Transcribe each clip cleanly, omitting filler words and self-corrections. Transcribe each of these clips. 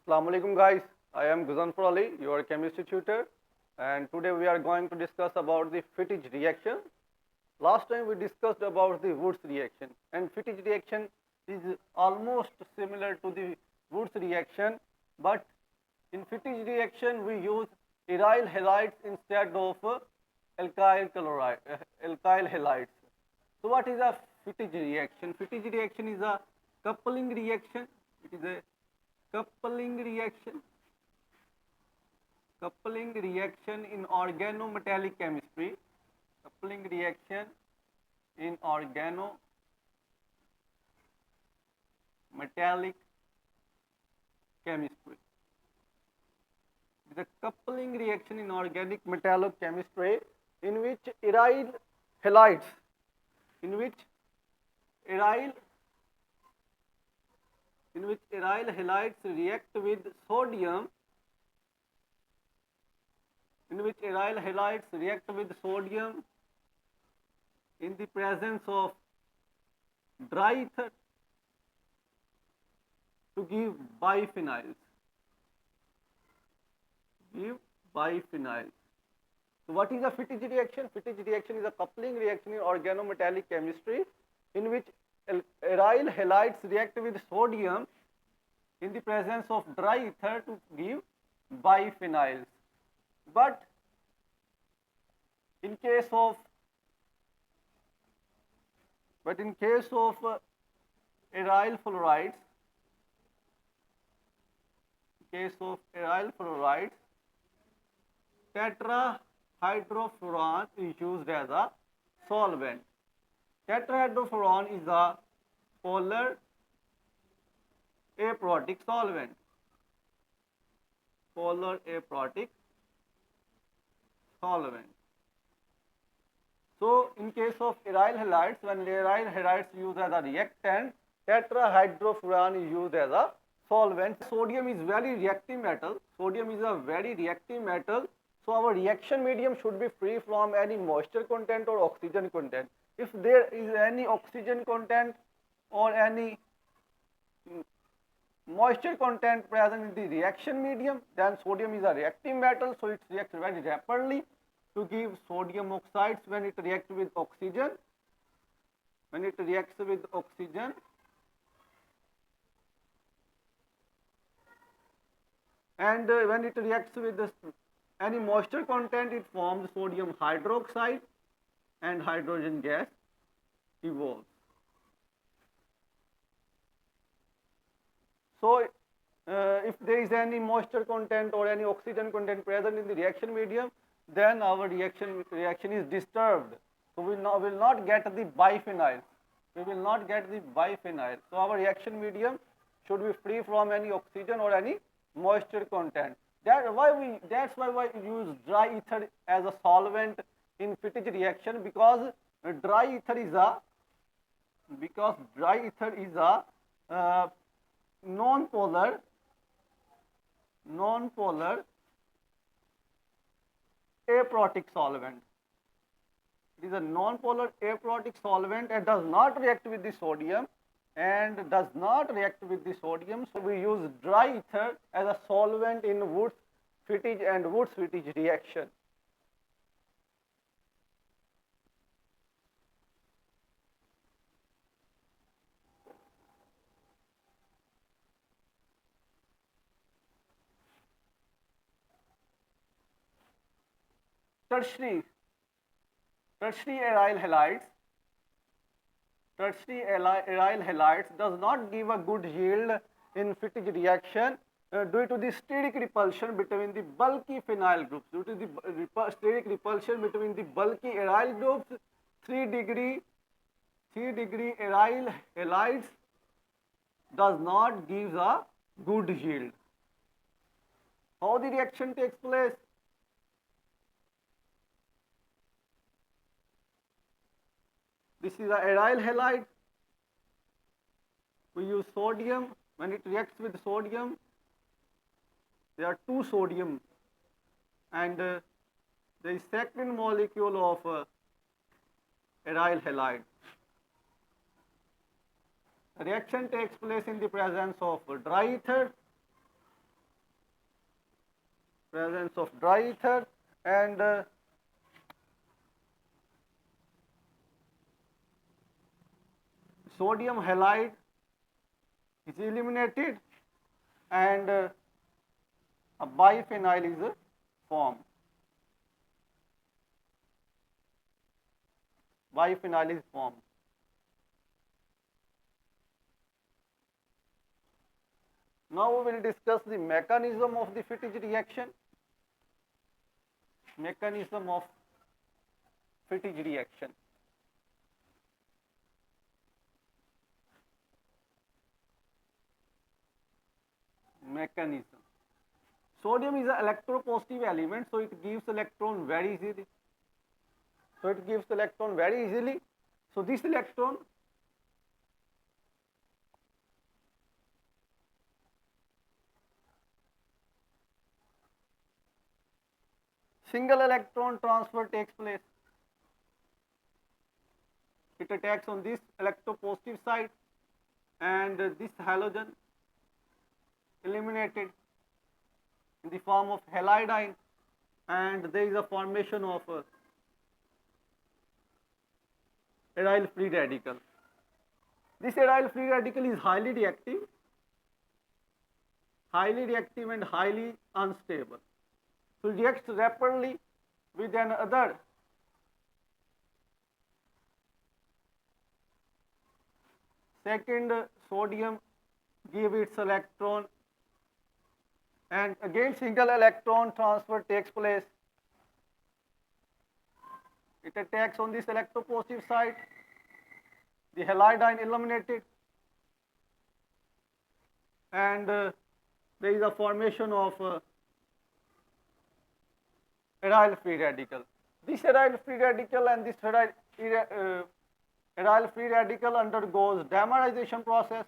Assalamu alaikum guys, I am Guzanfar Ali, your chemistry tutor, and today we are going to discuss about the Fittich reaction. Last time we discussed about the Wurtz reaction, and Fittich reaction is almost similar to the Wurtz reaction, but in Fittich reaction we use aryl halides instead of alkyl halides. So what is a Fittich reaction? Fittich reaction is a coupling reaction. It is a coupling reaction in organometallic chemistry. Coupling reaction in organometallic chemistry. The coupling reaction in organic metallic chemistry in which aryl halides react with sodium in the presence of dry ether to give biphenyls. So what is a Fittich reaction? Fittich reaction is a coupling reaction in organometallic chemistry in which aryl halides react with sodium in the presence of dry ether to give biphenyls. But in case of aryl fluorides, tetrahydrofuran is used as a solvent. Tetrahydrofuran is a polar aprotic solvent. So in case of aryl halides, when aryl halides used as a reactant, tetrahydrofuran is used as a solvent. Sodium is very reactive metal. Sodium is a very reactive metal. So our reaction medium should be free from any moisture content or oxygen content. If there is any oxygen content or any moisture content present in the reaction medium, then sodium is a reactive metal, so it reacts very rapidly to give sodium oxides when it reacts with oxygen. And when it reacts with any moisture content, it forms sodium hydroxide and hydrogen gas evolves. So if there is any moisture content or any oxygen content present in the reaction medium, then our reaction is disturbed. So we will not get the biphenyl. So our reaction medium should be free from any oxygen or any moisture content. That's why we use dry ether as a solvent in Fittich reaction, because dry ether is a non-polar aprotic solvent. It is a non-polar aprotic solvent and does not react with the sodium. So we use dry ether as a solvent in Wurtz-Fittich and Wurtz-Fittich reaction. Tertiary aryl halides does not give a good yield in Fittich reaction due to the steric repulsion between the bulky phenyl groups. Due to the steric repulsion between the bulky aryl groups, 3 degree aryl halides does not give a good yield. How the reaction takes place? This is an aryl halide. We use sodium. When it reacts with sodium, there are 2 sodium, and the second molecule of aryl halide. The reaction takes place in the presence of dry ether presence of dry ether, and sodium halide is eliminated, and a biphenyl is formed. Biphenyl is formed. Now we will discuss the mechanism of the Fittig reaction. Mechanism of Fittig reaction. Mechanism. Sodium is an electropositive element, so it gives electron very easily. So this electron single electron transfer takes place. It attacks on this electropositive side, and this halogen eliminated in the form of halide, and there is a formation of aryl free radical. This aryl free radical is highly reactive and highly unstable. So it reacts rapidly with another second sodium, give its electron, and again single electron transfer takes place. It attacks on this electropositive side, the halide eliminated, and there is a formation of aryl free radical. This aryl free radical and this aryl free radical undergoes dimerization process,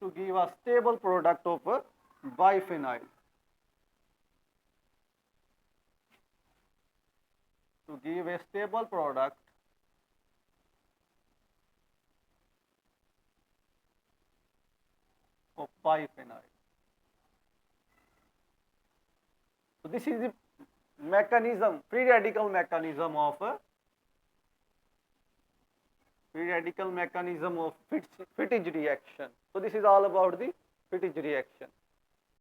to give a stable product of biphenyl. To give a stable product of biphenyl. So this is the mechanism, free radical mechanism of Fittig reaction. So this is all about the Fittig reaction.